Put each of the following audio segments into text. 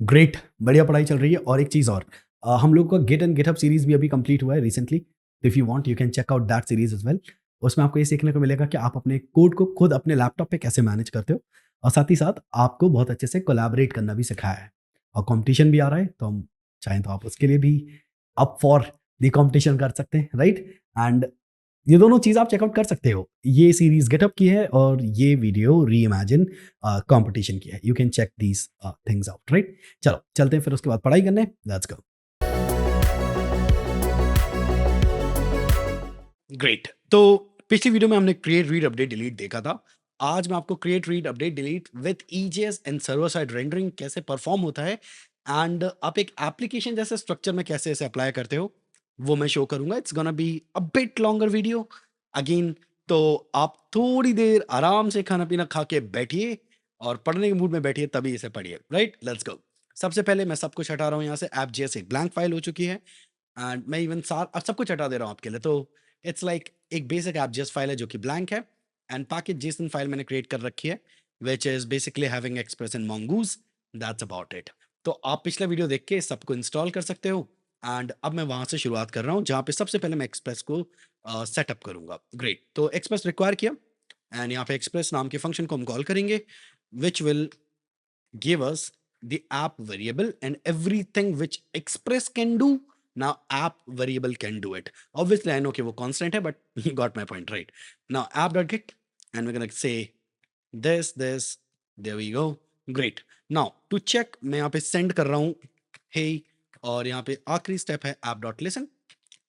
Great, बढ़िया पढ़ाई चल रही है। और एक चीज़ और, हम लोग का गेट एंड गिटहब सीरीज़ भी अभी कंप्लीट हुआ है recently. If you want you can check out that series as well. उसमें आपको ये सीखने को मिलेगा कि आप अपने कोड को खुद अपने लैपटॉप पे कैसे मैनेज करते हो, और साथ ही साथ आपको बहुत अच्छे से कोलैबोरेट करना भी सिखाया है। और कॉम्पिटिशन भी आ रहा है, तो हम चाहें तो आप उसके लिए भी अप फॉर द कॉम्पिटिशन कर सकते हैं, राइट? एंड ये दोनों चीज़ आप चेकआउट कर सकते हो। ये सीरीज़ गेटअप की है और ये वीडियो रीइमेजिन कॉम्पिटिशन की है। You can check these things out, right? चलो, चलते हैं फिर उसके बाद पढ़ाई करने। Let's go. ग्रेट। तो पिछली वीडियो में हमने क्रिएट, रीड, अपडेट, डिलीट देखा था। आज मैं आपको create, read, update, delete with EJS and server side rendering कैसे परफॉर्म होता है, एंड आप एक एप्लीकेशन जैसे स्ट्रक्चर में कैसे इसे अप्लाई करते हो, वो मैं शो करूंगा। It's gonna be a bit longer video again. तो आप थोड़ी देर आराम से खाना पीना खा के बैठिए और पढ़ने के मूड में बैठिए, तभी इसे पढ़िए, राइट? Let's go. सबसे पहले मैं सब कुछ हटा रहा हूँ यहाँ से। ऐप जैसे ब्लैंक फाइल हो चुकी है, एंड मैं इवन सब कुछ हटा दे रहा हूँ आपके लिए। तो इट्स लाइक एक बेसिक ऐप जस्ट फाइल है जो कि ब्लैंक है, एंड पैकेज जेसन फाइल मैंने क्रिएट कर रखी है, which is basically having express in mongoose। That's about it. तो आप पिछला वीडियो देख के सबको इंस्टॉल कर सकते हो, एंड अब मैं वहां से शुरुआत कर रहा हूँ जहाँ पे सबसे पहले मैं एक्सप्रेस को सेटअप करूंगा। ग्रेट। तो एक्सप्रेस रिक्वायर किया, एंड यहाँ पे एक्सप्रेस नाम के फंक्शन को हम कॉल करेंगे, which will give us the app variable and everything which express can do. Now app variable can do it. Obviously I know कि वो constant है, but you got my point, right? Now app.get, and we're gonna say this, there we go. Great. Now to check, मैं यहाँ पे send कर रहा हूँ hey, और यहाँ पे आखिरी स्टेप है app.listen।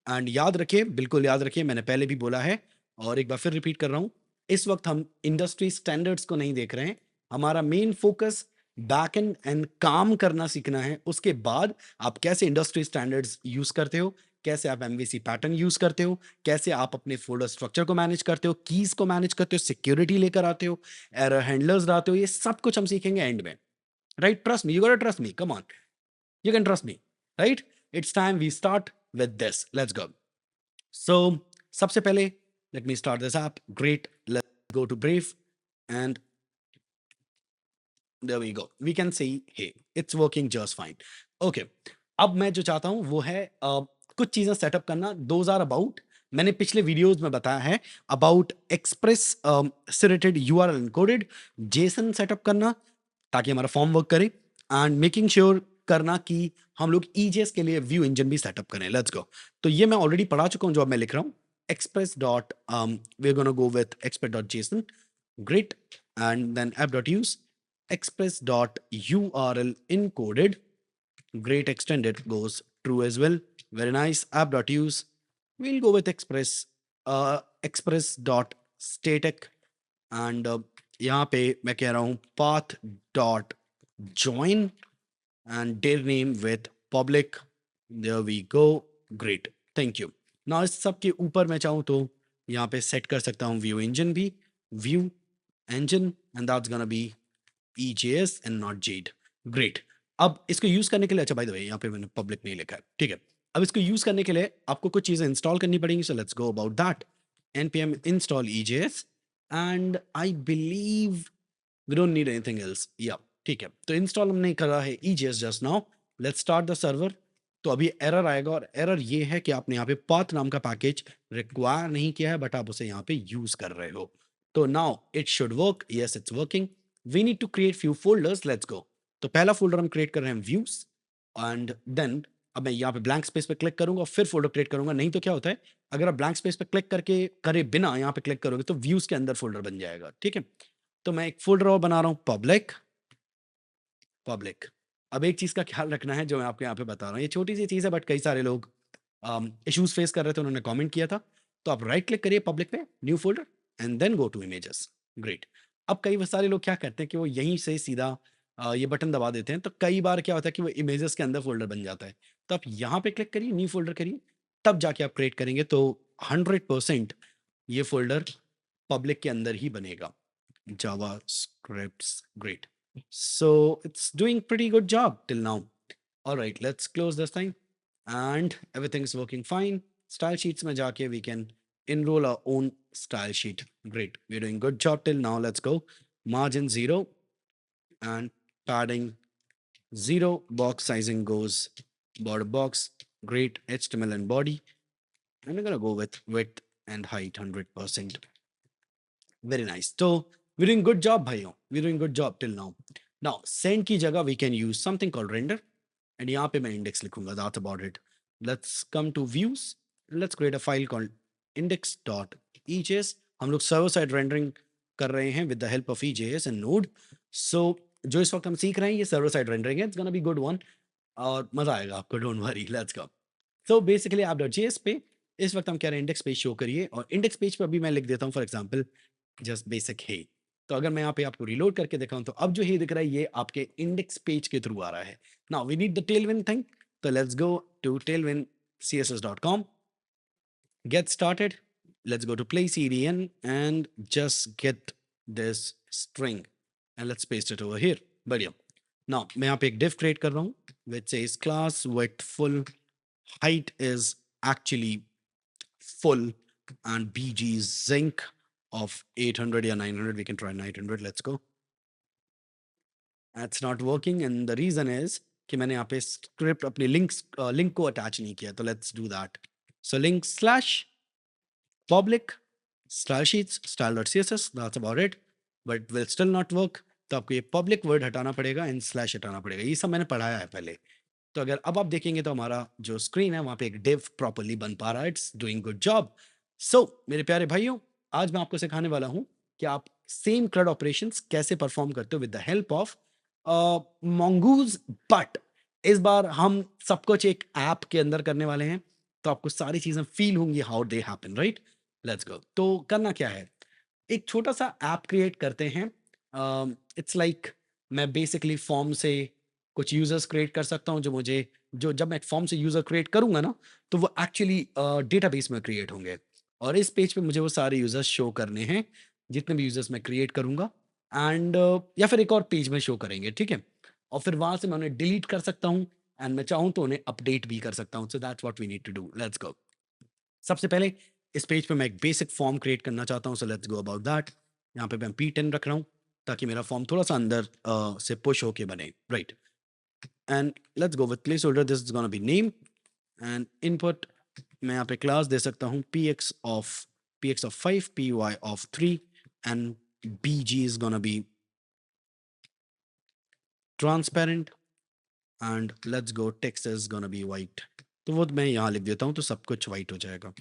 एंड याद रखिए, बिल्कुल याद रखिए, मैंने पहले भी बोला है और एक बार फिर रिपीट कर रहा हूँ, इस वक्त हम इंडस्ट्री स्टैंडर्ड्स को नहीं देख रहे हैं। हमारा main focus back and and काम करना सीखना है। उसके बाद आप कैसे इंडस्ट्री स्टैंडर्ड्स यूज करते हो, कैसे आप एमवीसी पैटर्न यूज करते हो, कैसे आप अपने फोल्डर स्ट्रक्चर को मैनेज करते हो, कीज को मैनेज करते हो, सिक्योरिटी लेकर आते हो, एरर हैंडलर्स लाते हो, ये सब कुछ हम सीखेंगे एंड में, राइट? ट्रस्ट मी, यू गोटा trust me, come on, you can trust me, right? It's time we start with this. Let's go. So सबसे पहले let me start this app. Great. Let's go to Brave, and there we go. We can see hey, it's working just fine. Okay. अब मैं जो चाहता हूं वो है कुछ चीजें सेटअप करना। दोज आर अबाउट, मैंने पिछले वीडियोस में बताया है about express serrated URL encoded JSON setup करना, ताकि हमारा फॉर्म वर्क करे, एंड मेकिंग श्योर करना कि हम लोग ईजेएस के लिए व्यू इंजन भी सेटअप करें। Let's go. तो ये मैं ऑलरेडी पढ़ा चुका हूं, जो अब मैं लिख रहा हूं, express dot we're going to go with express.json. Great. And then app.use express.url encoded. Great. Extended goes true as well. Very nice. App.use, we'll go with express.static, and यहाँ पे मैं कह रहा हूँ path.join and their name with public. There we go. Great. Thank you. Now इस सब के ऊपर मैं चाहूँ तो यहाँ पे सेट कर सकता हूँ व्यू इंजन भी, view engine, and that's gonna be EJS and not Jade. Great. अब इसको यूज करने के लिए, अच्छा बाय द वे यहाँ पे मैंने पब्लिक नहीं लिखा है, ठीक है। अब इसको यूज करने के लिए आपको कुछ चीजें इंस्टॉल करनी पड़ेंगी, सो let's go about that. npm install EJS, and I believe we don't need anything else. Yeah, ठीक है। तो इंस्टॉल हमने करा है EJS just now. Let's start the server. तो अभी एरर आएगा, और एरर ये है कि आपने यहाँ पे पाथ नाम का पैकेज रिक्वायर नहीं किया है, बट आप उसे यहाँ पे यूज कर रहे हो। तो now it should work. Yes, it's working. We need to create few folders. Let's go. तो पहला फोल्डर हम क्रिएट कर रहे हैं व्यूज, एंड देन अब मैं यहाँ पे ब्लैंक स्पेस पे क्लिक करूंगा, फिर फोल्डर क्रिएट करूंगा। नहीं तो क्या होता है, अगर आप ब्लैंक स्पेस पे क्लिक करके करे बिना यहाँ पे क्लिक करोगे तो व्यूज के अंदर फोल्डर बन जाएगा, ठीक है। तो मैं एक फोल्डर और बना रहा हूँ, पब्लिक। पब्लिक। अब एक चीज का ख्याल रखना है जो मैं आपको यहाँ पे बता रहा हूँ, ये छोटी सी चीज है, बट कई सारे लोग इश्यूज फेस कर रहे थे, उन्होंने कमेंट किया था। तो आप राइट क्लिक करिए पब्लिक पे, new folder, and then go to images. Great. अब कई सारे लोग क्या करते हैं कि वो यहीं से सीधा ये बटन दबा देते हैं, तो कई बार क्या होता है कि वो इमेजेस के अंदर फोल्डर बन जाता है। तो आप यहाँ पे क्लिक करिए, न्यू फोल्डर करिए, तब जाके आप क्रिएट करेंगे तो 100% ये फोल्डर पब्लिक के अंदर ही बनेगा। जावा scripts. Great. So it's doing pretty good job till now. All right, let's close this thing, and everything's working fine. Style sheets mein jaake we can enroll our own style sheet. Great, we're doing good job till now. Let's go. Margin 0 and padding 0 box sizing goes border box, great HTML and body. And we're gonna go with width and height 100%. Very nice. So we're doing good job, bhaiyo. We're doing good job till now. Now send की जगह we can use something called render. And यहाँ पे मैं index लिखूंगा. That's about it. Let's come to views. Let's create a file called index.ejs. हम लोग server side rendering कर रहे हैं with the help of EJS and Node. So जो इस वक्त हम सीख रहे हैं ये server side rendering है. It's gonna be good one. और मजा आएगा आपको. Don't worry. Let's go. So basically app.js पे इस वक्त हम कह रहे हैं इंडेक्स पेज शो करिए और इंडेक्स पेज पे अभी मैं लिख देता हूँ फॉर एग्जांपल जस्ट बेसिक हे। तो अगर मैं यहाँ पे आपको रिलोड करके दिखाऊं तो अब जो हे दिख रहा है ये आपके इंडेक्स पेज के थ्रू आ रहा है। Now we need the Tailwind thing, तो let's go to tailwindcss.com, get started, let's go to place cdn and just get this string and let's paste it over here। बढ़िया। Now मैं यहाँ पे एक div create कर रहा हूँ which says class width full, height is actually full, and bg zinc of 800 या 900, we can try 900, let's go। That's not working and the reason is कि मैंने यहाँ पे स्क्रिप्ट अपनी लिंक को अटैच नहीं किया, तो let's do that. So link slash public style sheets style.css, that's about it, but will still not work। तो आपको ये पब्लिक वर्ड हटाना पड़ेगा एंड स्लैश हटाना पड़ेगा, ये सब मैंने पढ़ाया है पहले। तो अगर अब आप देखेंगे तो हमारा जो स्क्रीन है वहां पे एक डिव प्रॉपर्ली बन पा रहा है। It's doing good job. So मेरे प्यारे भाइयों, आज मैं आपको सिखाने वाला हूं कि आप सेम CRUD ऑपरेशंस कैसे परफॉर्म करते हो with the help of mongoose। But इस बार हम सब कुछ एक ऐप के अंदर करने वाले हैं, तो आपको सारी चीजें फील होंगी how they happen, right. Let's go. तो करना क्या है, एक छोटा सा ऐप क्रिएट करते हैं। इट्स लाइक मैं बेसिकली फॉर्म से कुछ यूजर्स क्रिएट कर सकता हूँ, जो मुझे जो जब मैं फॉर्म से यूजर क्रिएट करूंगा ना तो वो एक्चुअली डेटाबेस में क्रिएट होंगे और इस पेज पे मुझे वो सारे यूजर्स शो करने हैं जितने भी यूजर्स मैं क्रिएट करूंगा एंड या फिर एक और पेज में शो करेंगे, ठीक है। और फिर वहां से मैं उन्हें डिलीट कर सकता हूँ एंड मैं चाहूँ तो उन्हें अपडेट भी कर सकता हूँ। So that's what we need to do. Let's go. सबसे पहले इस पेज पे मैं एक बेसिक फॉर्म क्रिएट करना चाहता हूँ, so let's go about that. यहाँ पे मैं P10 रख रहा हूँ ताकि मेरा फॉर्म थोड़ा सा अंदर से पुश होके बने, right. And let's go with place holder, this is gonna B name and input. मैं यहाँ पे क्लास दे सकता हूँ px of 5, py of 3 and bg is gonna be transparent and let's go text is gonna be white। तो वो मैं यहाँ लिख देता हूँ तो सब कुछ white हो जाएगा।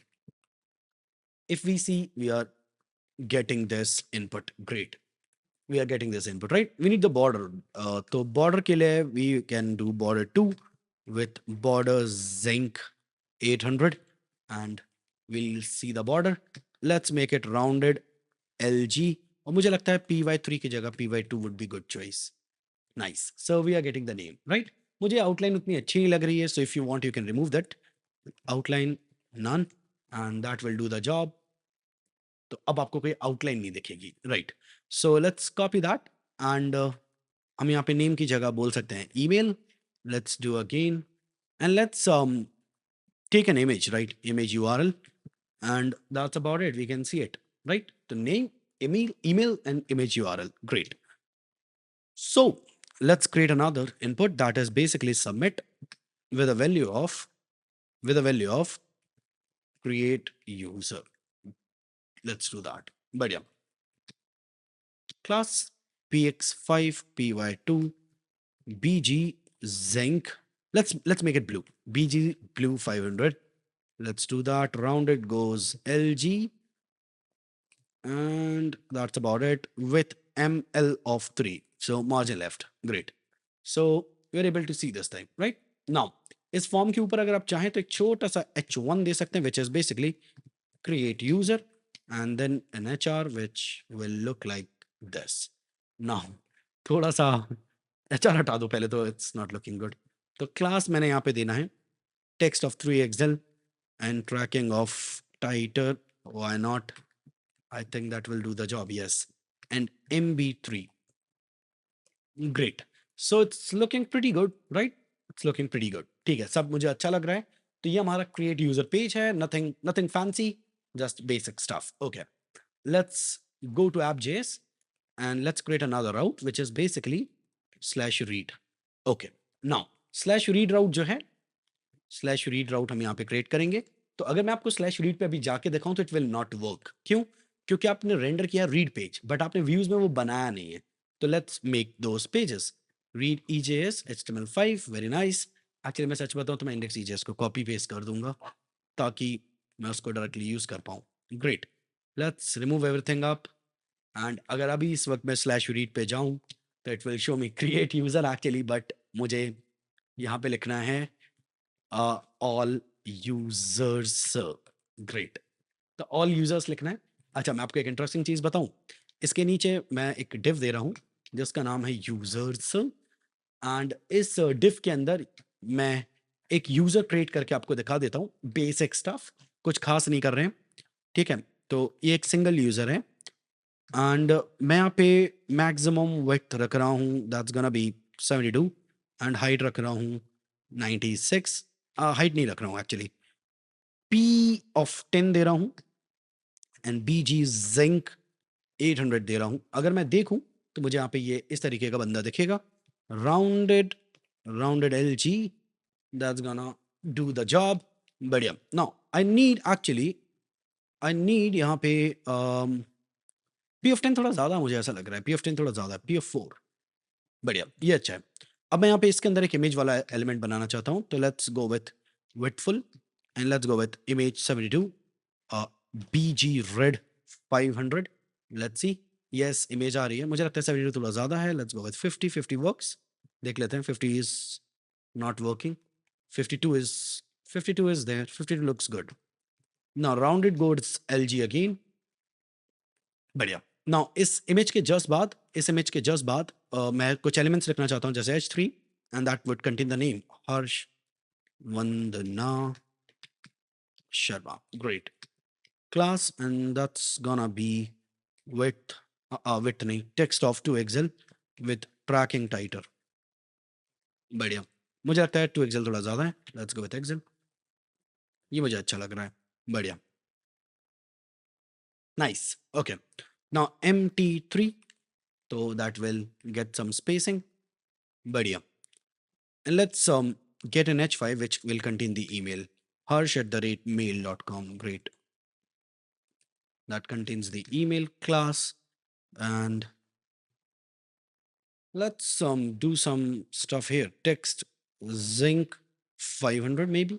If we see we are getting this input, great, we are getting this input, right। We need the border। तो border के लिए we can do border 2 with border zinc 800 and we'll see the border। Let's make it rounded LG और मुझे लगता है py3 की जगह py2 would be good choice। Nice, so we are getting the name, right। मुझे outline उतनी अच्छी नहीं लग रही है, so if you want you can remove that outline, none, and that will do the job। तो अब आपको कोई आउटलाइन नहीं दिखेगी, right. So let's copy that and हम यहाँ पे नेम की जगह बोल सकते हैं email. Let's do again and let's take an image, right, image URL and that's about it, we can see it, right। the name, email and image URL, great। So let's create another input that is basically submit with a value of create user। let's do that। बढ़िया। class px5 py2 bg zinc, let's make it blue, bg blue 500। let's do that, rounded goes LG and that's about it with ML of 3, so margin left, great। so we're able to see this thing, right। now इस form के ऊपर अगर आप चाहें तो एक छोटा सा h1 दे सकते हैं which is basically create user and then an HR which will look like this। now थोड़ा सा HR हटा दो पहले, तो it's not looking good। तो क्लास मैंने यहाँ पे देना है text of 3xl and tracking of title, why not, I think that will do the job, yes, and MB3, great। so it's looking pretty good, right, it's looking pretty good। ठीक है, सब मुझे अच्छा लग रहा है। तो ये हमारा create user page है, nothing fancy, just basic stuff। okay, let's go to app.js and let's create another route which is basically /read। okay, now slash read route जो है, स्लैश रीड राउट हम यहाँ पे क्रिएट करेंगे। तो अगर मैं आपको स्लैश रीड पे अभी जाके दिखाऊं तो इट विल नॉट वर्क। क्यों? क्योंकि आपने रेंडर किया रीड पेज बट आपने व्यूज में वो बनाया नहीं है। तो let's make those pages. Read EJS HTML5 very nice. Actually मैं सच बताऊं तो मैं इंडेक्स EJS को कॉपी पेस्ट कर दूंगा ताकि मैं उसको डायरेक्टली यूज कर पाऊँ। Great, let's remove everything up. And अगर अभी इस वक्त मैं स्लैश रीड पे जाऊं तो it will show me create user actually, but मुझे यहाँ पे लिखना है ऑल यूजर्स। ग्रेट, तो ऑल यूजर्स लिखना है। अच्छा, मैं आपको एक इंटरेस्टिंग चीज़ बताऊं, इसके नीचे मैं एक डिव दे रहा हूँ जिसका नाम है यूजर्स। एंड इस डिव के अंदर मैं एक यूजर क्रिएट करके आपको दिखा देता हूँ। बेसिक स्टफ, कुछ खास नहीं कर रहे हैं, ठीक है। तो ये एक सिंगल यूजर है एंड मैं यहाँ पे मैक्सिमम विड्थ रख रहा हूँ, that's gonna B 72। And height रख रहा हूँ 96। हाइट नहीं रख रहा हूँ एक्चुअली, P ऑफ 10 दे रहा हूँ एंड BG जिंक 800 दे रहा हूँ। अगर मैं देखूं तो मुझे यहाँ पे ये इस तरीके का बंदा दिखेगा, rounded rounded LG, that's gonna do the job. बढ़िया। नाउ आई नीड यहाँ पे P of 10 थोड़ा ज़्यादा मुझे ऐसा लग रहा है, P of 10 थोड़ा ज़्यादा है, P of 4। बढ़िया, ये अच्छा है। अब मैं यहाँ पे इसके अंदर एक इमेज वाला एलिमेंट बनाना चाहता हूँ, तो let's go with width full and let's go with image 72, BG red 500। Let's see, yes image आ रही है। मुझे लगता है 72 थोड़ा ज़्यादा है, लेट्स गो विथ 50। 50 वर्क्स, देख लेते हैं। 50 is not working, 52 is 52 is there, 52 looks good. Now rounded gods LG again. बढ़िया। नाउ इस इमेज के जस्ट बाद मैं कुछ एलिमेंट्स लिखना चाहता हूँ जैसे H3 and that would contain the name Harsh Vandana Sharma. Great class and that's gonna be with with नहीं, text of 2XL with tracking tighter. बढ़िया, मुझे लगता है 2XL थोड़ा ज़्यादा है, लेट्स गो विथ XL। ये मुझे अच्छा लग रहा है। बढ़िया, नाइस। ओके, नाउ MT3, तो that will get some spacing. बढ़िया, and let's get an H5 which will contain the email harsh@mail.com. Great, that contains the email class. And let's do some stuff here. Text zinc 500 maybe.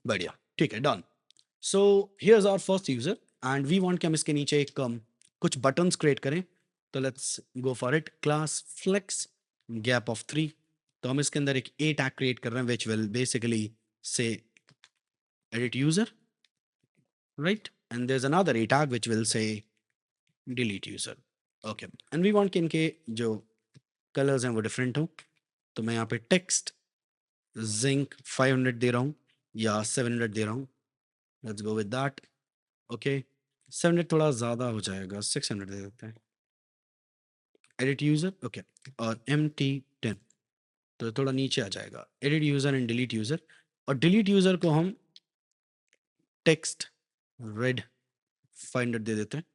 बढ़िया, ठीक है, done. So here's our first user and we want कि हम इसके नीचे एक कुछ buttons create करें। तो let's go for it. Class flex gap of 3। तो हम इसके अंदर एक A टैग क्रिएट कर रहे हैं विच विल बेसिकली से edit user, right? And there's another A tag which will say delete user. Okay, and we want कि इनके जो colors हैं वो different हो। तो मैं यहाँ पे text zinc 500 दे रहा हूँ या 700 दे रहा हूँ। Let's go with that. Okay, 700 थोड़ा ज़्यादा हो जाएगा, 600 दे देते हैं। Edit user, okay, और MT10 तो थोड़ा नीचे आ जाएगा। Edit user and delete user, और delete user को हम text red 500 दे देते हैं।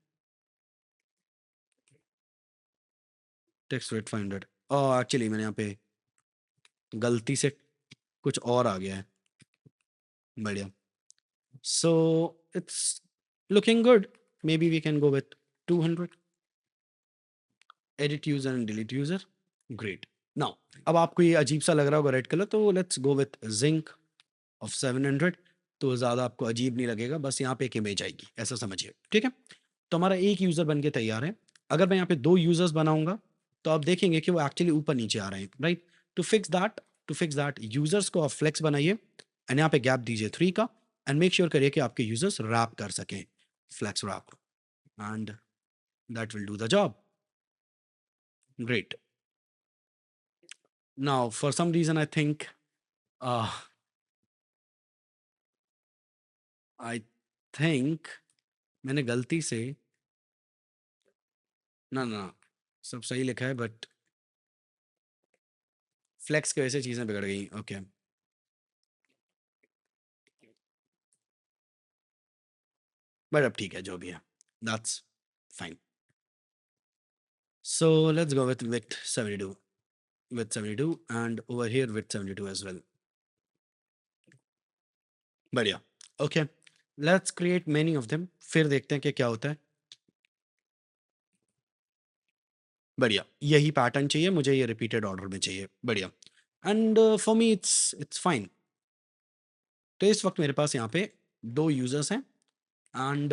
Text rate 500। एक्चुअली मैंने यहाँ पे गलती से कुछ और आ गया है। बढ़िया, so it's looking good, maybe we can go with 200। Edit user and delete user. Great. Now अब आपको ये अजीब सा लग रहा होगा रेड कलर, तो let's go with zinc of 700। तो ज़्यादा आपको अजीब नहीं लगेगा, बस यहाँ पे एक इमेज आएगी ऐसा समझिए, ठीक है। तो हमारा एक यूज़र बन के तैयार है। अगर मैं यहाँ पे 2 यूज़र्स बनाऊंगा तो आप देखेंगे कि वो एक्चुअली ऊपर नीचे आ रहे हैं, right. To fix that users को आप फ्लेक्स बनाइए एंड यहाँ पे गैप दीजिए 3 का एंड मेक श्योर करिए कि आपके यूज़र्स रैप कर सकें, flex wrap, and that will do the job. Great. Now for some reason I think मैंने गलती से ना सब सही लिखा है बट फ्लेक्स की वजह से चीज़ें बिगड़ गई। ओके, बट अब ठीक है जो भी है, that's fine. So let's go with 72। with 72 and over here with 72 as well. बढ़िया. Okay, let's create many of them. फिर देखते हैं कि क्या होता है. बढ़िया. यही पैटर्न चाहिए मुझे, ये रिपीटेड ऑर्डर में चाहिए. बढ़िया. And for me it's fine. तो इस वक्त मेरे पास यहाँ पे 2 यूजर्स हैं एंड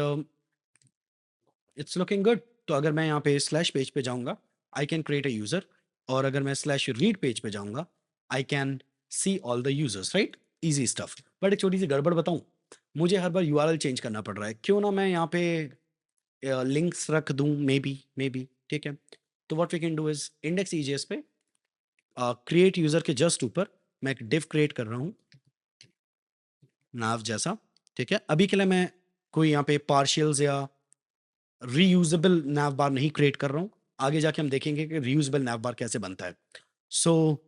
इट्स लुकिंग गुड. तो अगर मैं यहाँ पे स्लैश पेज पे जाऊँगा, I can create a user. और अगर मैं स्लैश रीड पेज पे जाऊँगा, I can see all the users, right? Easy stuff. But एक छोटी सी गड़बड़ बताऊँ, मुझे हर बार यूआरएल चेंज करना पड़ रहा है. क्यों ना मैं यहाँ पे लिंक्स रख दूँ, मे बी, ठीक है? तो what we can do is index EJS पे क्रिएट यूज़र के जस्ट ऊपर मैं एक डिव क्रिएट कर रहा हूँ, नाव जैसा, ठीक है? अभी के लिए मैं कोई यहाँ पे पार्शियल्स या रीयूजेबल nav बार नहीं क्रिएट कर रहा हूँ. आगे जाके हम देखेंगे कि रीयूजेबल nav बार कैसे बनता है. So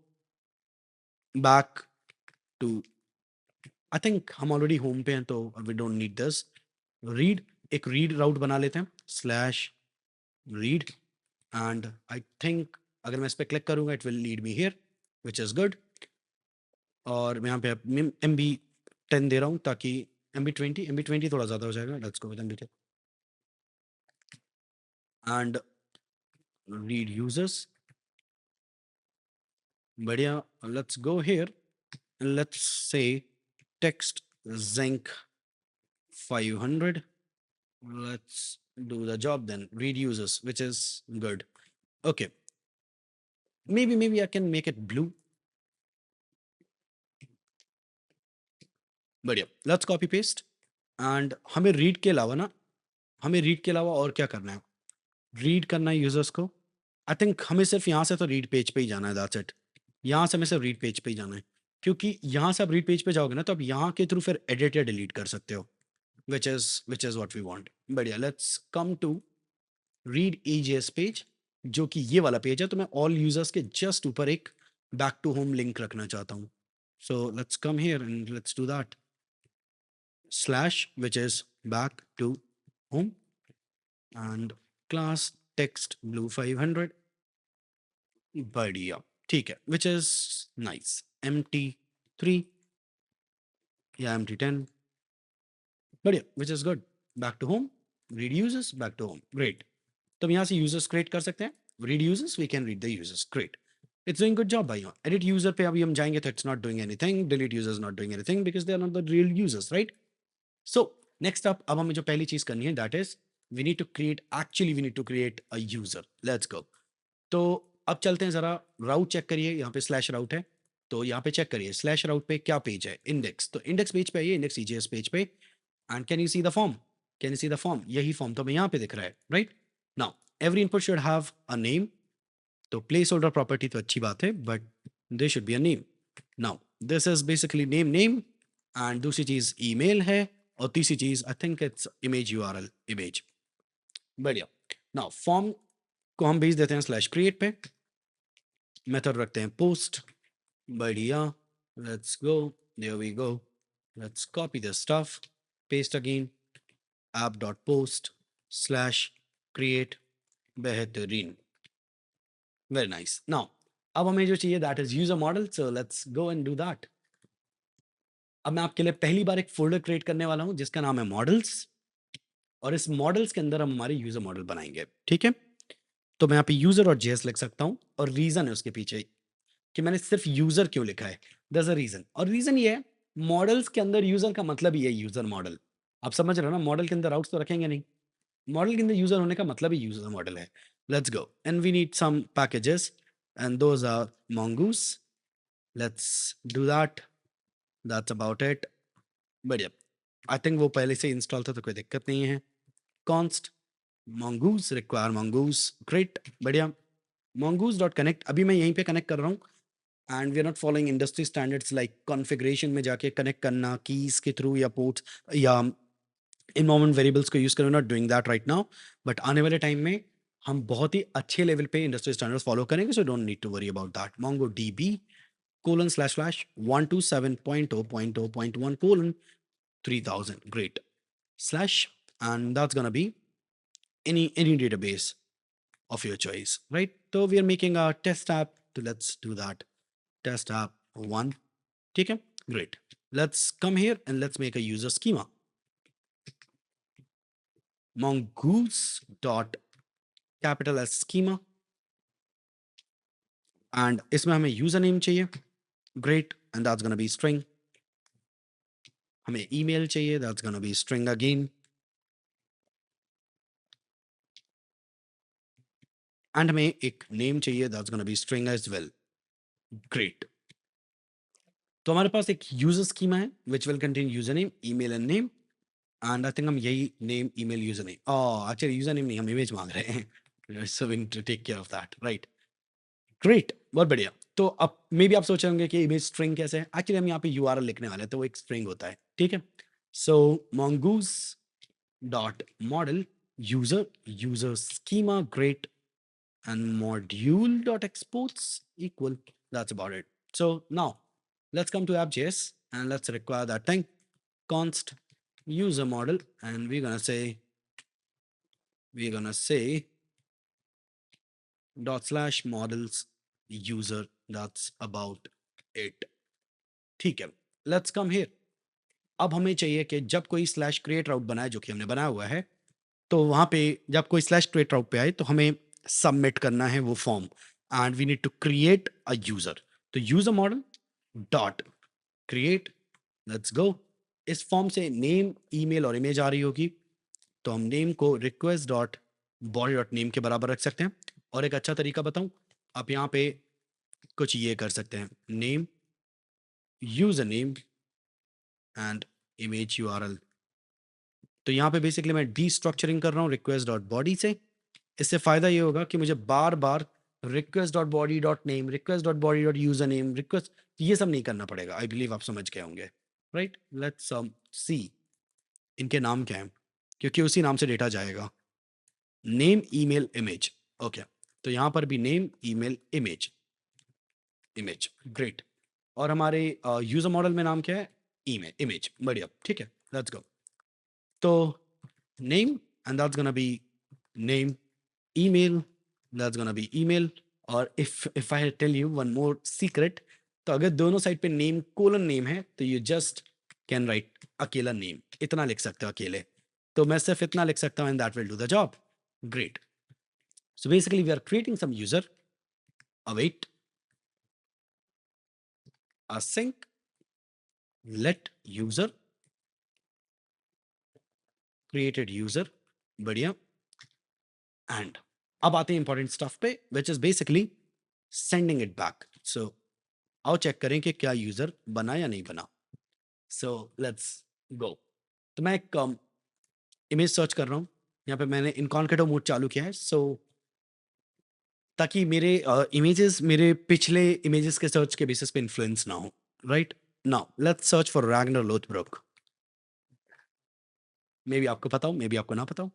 back to, I think हम ऑलरेडी होम पे हैं तो we don't need this. Read, एक रीड राउट बना लेते हैं, slash read. And I think अगर मैं इस पर क्लिक करूंगा it will lead me here, which is good. और मैं यहाँ पे MB10 दे रहा हूँ ताकि MB20 थोड़ा ज़्यादा हो जाएगा. Let's go with MB10 and read users. बढ़िया. Let's go here. Let's say text zinc 500. Let's do the job then. Read users, which is good. Okay. Maybe I can make it blue. बढ़िया. Let's copy paste. And हमें read के अलावा ना, हमें read के अलावा और क्या करना है? Read करना है users को. I think हमें सिर्फ यहाँ से तो read पेज पे ही जाना है. That's it. यहाँ से हमें सिर्फ read पेज पे ही जाना है. क्योंकि यहाँ से आप read पेज पे जाओगे ना तो आप यहाँ के थ्रू फिर edit या delete कर सकते हो. which is what we want. बढ़िया. Let's come to read EJS page, जो कि ये वाला पेज है. तो मैं ऑल यूजर्स के जस्ट ऊपर एक बैक टू होम लिंक रखना चाहता हूँ. So let's come here and let's do that. Slash which is back to home and class text blue 500. बढ़िया. ठीक है. Which is nice. MT3 या MT10. बढ़िया. Which is good. Back to home, read users, back to home. Great. तो हम यहाँ से users create कर सकते हैं. Read users, we can read the users. Great. It's doing good job भाई. एडिट यूजर पे अभी हम जाएंगे तो it's not doing anything. Delete users not doing anything because they are not the real users, right? So next up, अब हमें जो पहली चीज करनी है that is we need to create a user. Let's go. तो अब चलते हैं जरा. राउट चेक करिए. यहाँ पे स्लैश राउट है तो यहाँ पे चेक करिए स्लैश राउट पे क्या पेज है. इंडेक्स. तो इंडेक्स पेज पे आइए, इंडेक्स EJS पेज पे. And can you see the form? Can you see the form? यही फॉर्म तो हमें यहाँ पे दिख रहा है, right? Now every input should have a name. तो प्लेस होल्डर प्रॉपर्टी तो अच्छी बात है but they should be a name. Now this is basically name and दूसरी चीज ईमेल है और तीसरी चीज I think its image URL image. बढ़िया. नाउ फॉर्म को हम भेज देते हैं स्लैश क्रिएट पे. मेथड रखते हैं पोस्ट. बढ़िया. Let's go. There we go. Let's copy this stuff, paste again, app.post slash create. बेहतरीन. Very nice. नाउ अब हमें जो चाहिए that is user model. So let's go and do that. अब मैं आपके लिए पहली बार एक फोल्डर क्रिएट करने वाला हूं जिसका नाम है मॉडल्स. और इस मॉडल्स के अंदर हम हमारे यूजर मॉडल बनाएंगे, ठीक है? तो मैं यहाँ पे यूजर और JS लिख सकता हूँ और रीजन है उसके पीछे कि मैंने सिर्फ यूजर क्यों लिखा है. दस अ रीजन. और रीजन ये है, मॉडल्स के अंदर यूजर का मतलब ही है यूजर मॉडल. आप समझ रहे हो ना? मॉडल के अंदर राउट्स तो रखेंगे नहीं. मॉडल के अंदर यूजर होने का मतलब ही यूजर मॉडल है. Let's go. And we need some packages and those are mongoose. Let's do that. That's about it. बढ़िया. आई थिंक वो पहले से इंस्टॉल था तो कोई दिक्कत नहीं है. const mongoose require mongoose. great. बढ़िया. mongoose.connect अभी मैं यहीं पे कनेक्ट कर रहा हूँ and we are not following industry standards like configuration में जाके कनेक्ट करना कीज के थ्रू या पोर्ट्स या इन्वायरमेंट वेरिएबल्स को यूज करना. Not doing that right now. But आने वाले टाइम में हम बहुत ही अच्छे लेवल पे इंडस्ट्री स्टैंडर्ड्स फॉलो करेंगे. So don't need to worry about that. MongoDB :127.0.0.1 great slash and that's gonna be any database of your choice, right? So we are making a test app तो let's do that test app 1. ठीक है, great. Let's come here and let's make a user schema. mongoose dot capital S schema and इसमें हमें user name चाहिए. Great, and that's gonna be string. हमें email चाहिए, that's gonna be string again. And हमें एक name चाहिए, that's gonna be string as well. Great. तो हमारे पास एक यूजर स्कीमा है which will contain user name, email and name. And I think हम यही name, email, user name, actually user name नहीं, हम इमेज मांग रहे हैं. So we need to take care of that, right. Great, बहुत बढ़िया. तो अब मे बी आप सोच रहे होंगे कि इमेज स्ट्रिंग कैसे है. एक्चुअली हम यहाँ पे यूआरएल लिखने वाले हैं, तो वो एक स्ट्रिंग होता है. ठीक है. सो mongoose dot model user schema, great, and module dot exports equal. That's about it. So now let's come to app.js and let's require that thing const user model, and we're gonna say dot slash models user. That's about it. ठीक है. Let's come here. अब हमें चाहिए कि जब कोई slash create राउट बनाए, जो कि हमने बनाया हुआ है, तो वहाँ पे जब कोई स्लैश क्रिएट राउट पे आए तो हमें सबमिट करना है वो form, and we need to create a user. तो user model dot create, let's go. इस फॉर्म से नेम, ईमेल और इमेज आ रही होगी, तो हम नेम को request dot body dot name के बराबर रख सकते हैं. और एक अच्छा तरीका बताऊं, आप यहाँ पे कुछ ये कर सकते हैं, name, user name and image URL. तो यहाँ पे बेसिकली मैं डीस्ट्रक्चरिंग कर रहा हूँ रिक्वेस्ट डॉट बॉडी से. इससे फ़ायदा ये होगा कि मुझे बार बार request dot body dot name, request dot body dot user name, request, ये सब नहीं करना पड़ेगा. आई बिलीव आप समझ गए होंगे, राइट. लेट्स सी इनके नाम क्या हैं, क्योंकि उसी नाम से डेटा जाएगा. Name, email, image. ओके, तो यहाँ पर भी name, email, image, image. Great. और हमारे यूजर मॉडल में नाम क्या है, ईमेल, इमेज. बढ़िया, ठीक है, लेट्स गो. तो name, and that's gonna be name, email, that's gonna be email. और if I tell you one more secret, तो अगर दोनों साइड पे नेम कोलन नेम है तो you just can write अकेला नेम, इतना लिख सकते हो अकेले. तो मैं सिर्फ इतना लिख सकता हूँ and that will do the job. Great. So basically we are creating some user, await, async, let user, created user. बढ़िया. And अब आते हैं इंपॉर्टेंट स्टफ पे, which is basically sending it back. So आओ चेक करें कि क्या user बना या नहीं बना. सो लेट्स गो. तो मैं एक इमेज सर्च कर रहा हूँ. यहाँ पे मैंने इनकॉन्केटो मोड चालू किया है, सो ताकि मेरे इमेजेस मेरे पिछले इमेजेस के सर्च के बेसिस पे इन्फ्लुएंस ना हो. Right. Now let's search for Ragnar Lothbrok. Maybe आपको पता हो, मे बी आपको ना पता हो.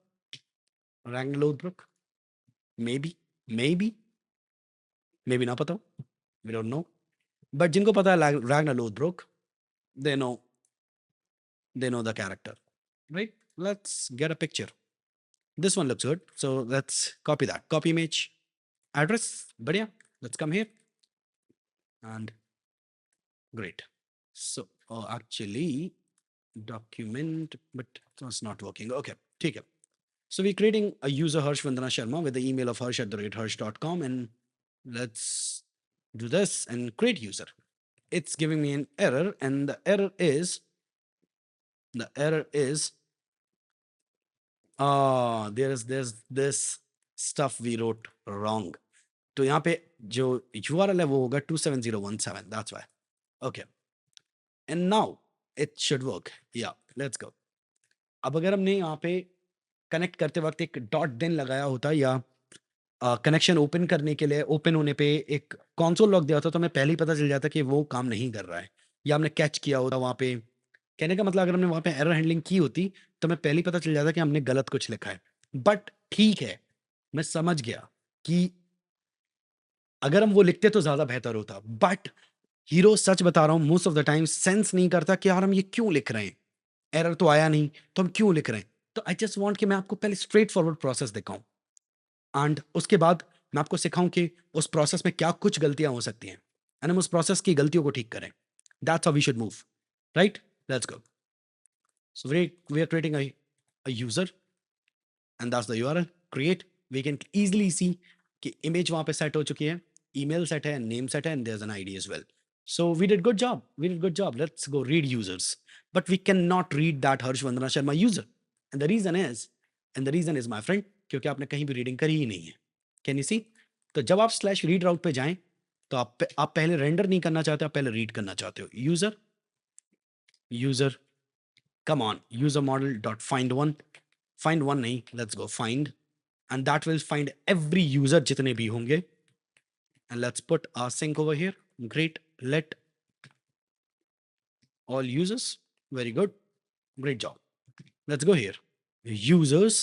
रैग्नर लोथब्रुक, मे बी ना पता हो, वी डोंट नो. बट जिनको पता है रैग्नर Lothbrok, they know the character, right? Let's get a picture. This one looks good, so let's copy that. Copy image, address, बढ़िया. Let's come here and great. So actually document, but it's not working. Okay, ठीक है. So we're creating a user Harsh Vandana Sharma with the email of harsh@harsh.com, and let's do this and create user. It's giving me an error, and the error is there's this stuff we wrote wrong. तो यहाँ पे जो URL है वो होगा 27017. That's why. Okay. And now it should work. Yeah, let's go. अब अगर हमने यहाँ पे कनेक्ट करते वक्त एक डॉट देन लगाया होता, या कनेक्शन ओपन करने के लिए ओपन होने पे एक कंसोल लॉग दिया होता, तो हमें पहले ही पता चल जाता कि वो काम नहीं कर रहा है, या हमने कैच किया होता वहाँ पे. कहने का मतलब अगर हमने वहाँ पे एरर हैंडलिंग की होती तो हमें पहले ही पता चल जाता कि हमने गलत कुछ लिखा है. बट ठीक है, मैं समझ गया कि अगर हम वो लिखते तो ज़्यादा बेहतर होता. बट हीरो, सच बता रहा हूँ, most of the time sense नहीं करता कि यार हम ये क्यों लिख रहे हैं. एरर तो आया नहीं तो हम क्यों लिख रहे हैं. तो आई जस्ट वांट कि मैं आपको पहले स्ट्रेट फॉरवर्ड प्रोसेस दिखाऊं, एंड उसके बाद मैं आपको सिखाऊं कि उस प्रोसेस में क्या कुछ गलतियां हो सकती हैं एंड हम उस प्रोसेस की गलतियों को ठीक करें. That's how we should move, right? Let's go. So we are creating a user and that's the URL. Create. We can easily see कि image वहाँ पे set हो चुकी है, email set है, name set है, and there's an ID as well. So we did good job. We did good job. Let's go read users. But we cannot read that Harsh Vandana Sharma user. And the reason is my friend, क्योंकि आपने कहीं भी reading करी ही नहीं है. Can you see? तो जब आप स्लैश रीड राउट पे जाएं तो आप पहले रेंडर नहीं करना चाहते, आप पहले रीड करना चाहते हो. User come on, user model dot find one nahi, let's go find, and that will find every user jitne bhi honge, and let's put our sync over here. Great. Let all users. Very good. Great job. Let's go here. Users,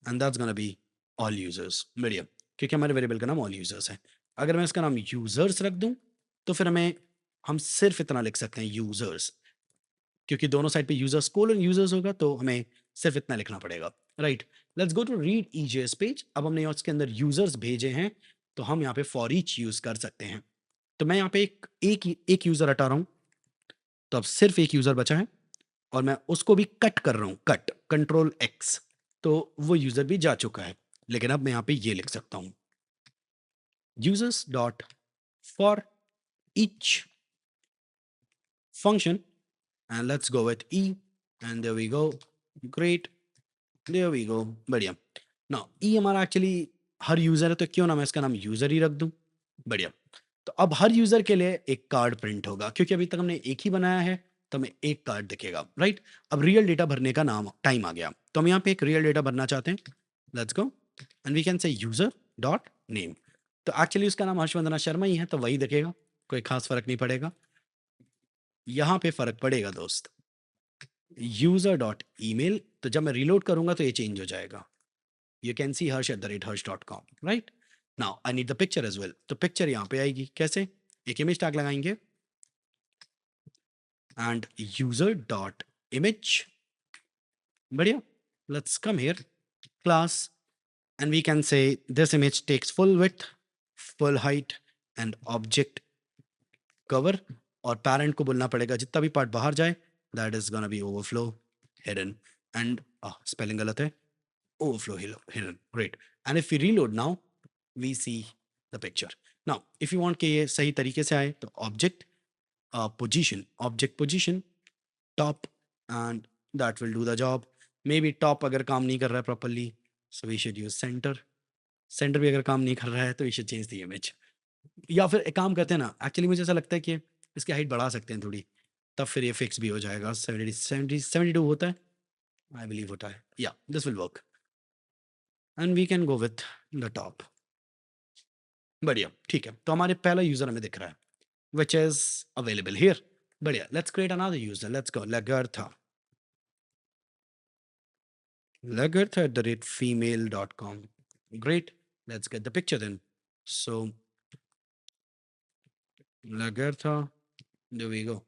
and that's gonna be all users. बढ़िया, क्योंकि हमारे variable का नाम all users है. अगर मैं इसका नाम users रख दूं तो फिर हम सिर्फ इतना लिख सकते हैं users, क्योंकि दोनों साइड पे यूजर्स कोलन यूजर्स होगा तो हमें सिर्फ इतना लिखना पड़ेगा. Right. Let's go to read EJS page. अब हमने उसके अंदर यूजर्स भेजे हैं तो हम यहाँ पे फॉर ईच यूज कर सकते हैं. तो मैं यहाँ पे एक यूजर हटा रहा हूँ, तो अब सिर्फ एक यूजर बचा है और मैं उसको भी कट कर रहा हूँ, कट कंट्रोल एक्स, तो वो यूजर भी जा चुका है. लेकिन अब मैं यहाँ पे ये लिख सकता हूँ, users dot for each function, and let's go with e, and there we go. Great. There we go. बढ़िया. Now e हमारा एक्चुअली हर यूजर है, तो क्यों ना मैं इसका नाम यूजर ही रख दूं. बढ़िया. तो अब हर यूजर के लिए एक कार्ड प्रिंट होगा, क्योंकि अभी तक हमने एक ही बनाया है तो हमें एक कार्ड दिखेगा. राइट. अब रियल डेटा भरने का नाम टाइम आ गया, तो हम यहाँ पे एक रियल डेटा भरना चाहते हैं. Let's go and we can say user dot name. तो एक्चुअली उसका नाम हर्षवंदना शर्मा ही है, तो वही दिखेगा, कोई खास फर्क नहीं पड़ेगा. यहाँ पे फर्क पड़ेगा दोस्त, यूजर डॉट ईमेल. तो जब मैं रीलोड करूंगा तो ये चेंज हो जाएगा. You can see harsh@harsh.com. Right. Now I need the picture as well. तो पिक्चर यहाँ पे आएगी कैसे, एक इमेज टैग लगाएंगे एंड यूजर डॉट इमेज. बढ़िया. Let's come here, class, and we can say this image takes full width, full height and object cover. और parent को बोलना पड़ेगा जितना भी पार्ट बाहर जाए that is gonna be overflow hidden. And spelling गलत है, overflow hidden. Great. And if we reload now, we see the picture. Now, if you want कि ये सही तरीके से आए तो object position top, and that will do the job. Maybe top अगर काम नहीं कर रहा है properly, so we should use center. Center भी अगर काम नहीं कर रहा है तो we should change the image. या फिर एक काम करते हैं ना, एक्चुअली मुझे ऐसा लगता है कि इसकी हाइट बढ़ा सकते हैं थोड़ी, तब फिर ये फिक्स भी हो जाएगा. 72 होता है, आई बिलीव होता है. या this will work and we can go with the top. बढ़िया. ठीक है, तो हमारे पहला यूजर हमें दिख रहा है which is available here. बढ़िया. Let's create another user. Let's go lagartha@female.com. Great. Let's get the picture then. So lagartha, there we go,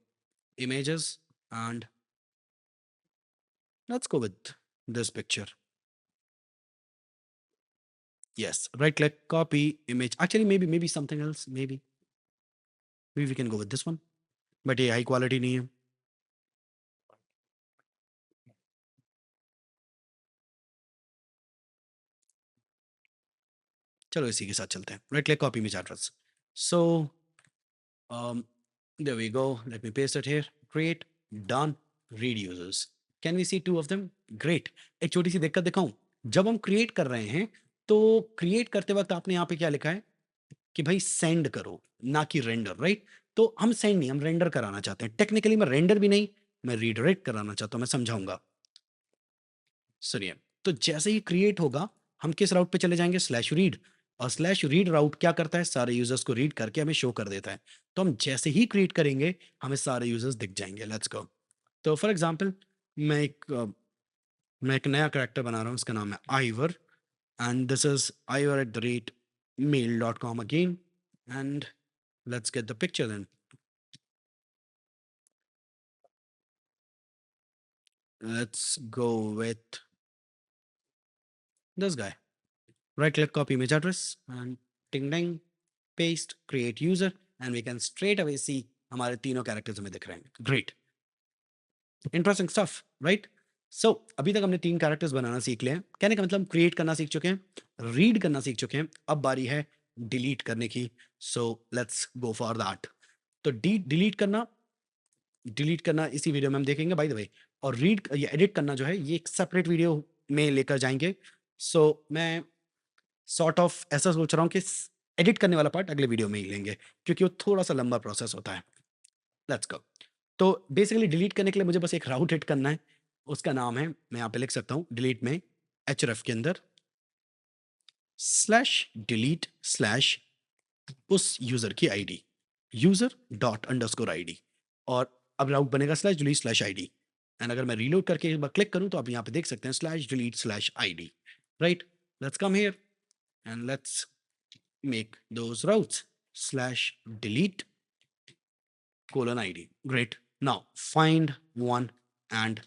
images, and let's go with this picture. Yes, right click, copy image. Actually maybe something else, maybe we can go with this one, but ये high quality नहीं है. चलो इसी के साथ चलते हैं. Right click, copy image address. So there we go. Let me paste it here. Create, done, read users. Can we see two of them? Great. एक छोटी सी दिक्कत दिखाऊं, जब हम क्रिएट कर रहे हैं तो क्रिएट करते वक्त आपने यहाँ पे क्या लिखा है कि भाई सेंड करो, ना कि रेंडर. राइट. तो हम सेंड नहीं, हम रेंडर कराना चाहते हैं. टेक्निकली मैं रेंडर भी नहीं, मैं रीडायरेक्ट कराना चाहता हूँ. मैं समझाऊंगा, सुनिए. तो जैसे ही क्रिएट होगा हम किस राउट पे चले जाएंगे, स्लैश रीड. और स्लैश रीड राउट क्या करता है, सारे यूजर्स को रीड करके हमें शो कर देता है. तो हम जैसे ही क्रिएट करेंगे हमें सारे यूजर्स दिख जाएंगे. Let's go. तो फॉर एग्जांपल मैं एक नया करेक्टर बना रहा हूँ, उसका नाम है Iver, and this is iver@mail.com again. And let's get the picture then. Let's go with this guy. Right click, copy image address, and टिंग टिंग, paste, create user, and we can straight away see हमारे तीनों characters हमें दिख रहे हैं. Great, interesting stuff, right? So अभी तक हमने 3 कैरेक्टर्स बनाना सीख लिए हैं. कहने का मतलब क्रिएट करना सीख चुके हैं, रीड करना सीख चुके हैं, अब बारी है डिलीट करने की. सो लेट्स गो फॉर दैट. तो डिलीट करना इसी वीडियो में हम देखेंगे बाय द वे, और रीड या एडिट करना जो है ये एक सेपरेट वीडियो में लेकर जाएंगे. सो मैं सॉर्ट ऑफ ऐसा सोच रहा हूँ कि एडिट करने वाला पार्ट अगले वीडियो में ही लेंगे, क्योंकि वो थोड़ा सा लंबा प्रोसेस होता है. Let's go. तो बेसिकली डिलीट करने के लिए मुझे बस एक राउट हिट करना है. उसका नाम है, मैं यहाँ पे लिख सकता हूँ डिलीट में, href के अंदर /delete/ उस यूजर की आईडी, user._id, और अब राउट बनेगा /delete/id. एंड अगर मैं रीलोड करके एक बार क्लिक करूँ तो आप यहाँ पे देख सकते हैं /delete/id, right? Let's come here and let's make those routes /delete:/id. Great. Now find one and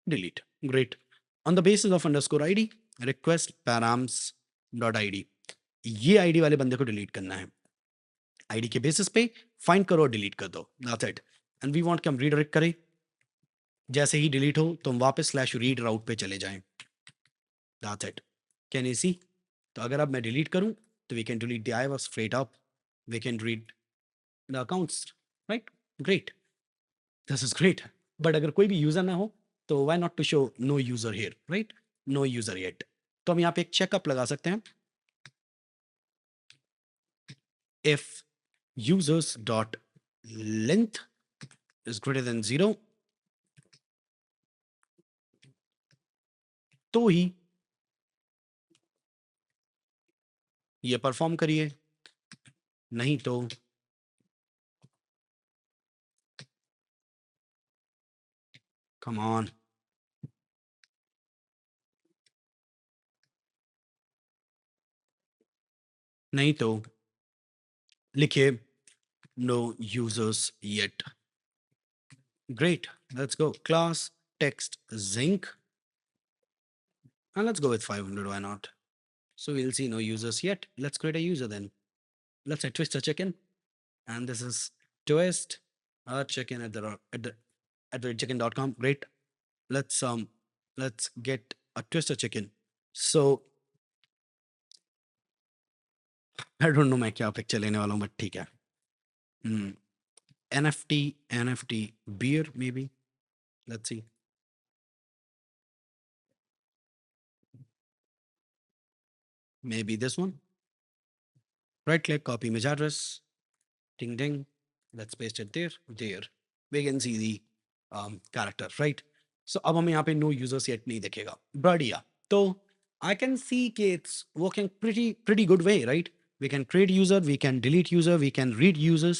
delete. Great. On the basis of _id, request params.id. ये आईडी वाले बंदे को डिलीट करना है. आईडी के बेसिस पे फाइंड करो और डिलीट कर दो. That's it. And we want कि हम रीडायरेक्ट करें. जैसे ही डिलीट हो तो हम वापस /read राउट पे चले जाएं. That's it. Can you see? तो अगर अब मैं डिलीट करूं तो we can delete the IVA straight up. We can read the accounts, right? Great. This is great. But अगर कोई भी यूजर ना हो तो why not to show no user here, right? No user yet. तो हम यहाँ पे एक चेकअप लगा सकते हैं. If users dot length is greater than 0, तो ही ये परफॉर्म करिए, नहीं तो come on. नहीं तो लिखिए no users yet. Great. Let's go. Class text zinc. And let's go with 500. Why not? So we'll see no users yet. Let's create a user then. Let's say Twister chicken. And this is twist chicken at the chicken.com. Great. Let's get a Twister chicken. So I don't know मैं क्या picture लेने वाला हूँ, but ठीक है. NFT beer maybe. Let's see. Maybe this one. Right click, copy image address. Ding ding. Let's paste it there. There. We can see the character, right? So अब हमें यहाँ पे no users yet नहीं दिखेगा. बढ़िया. तो I can see कि it's working pretty good way, right? We can create user, we can delete user, we can read users,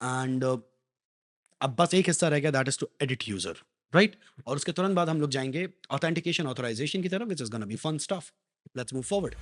and अब बस एक हिस्सा रह गया, that is to edit user, right? और उसके तुरंत बाद हम लोग जाएंगे authentication authorization की तरफ, which is gonna be fun stuff. Let's move forward.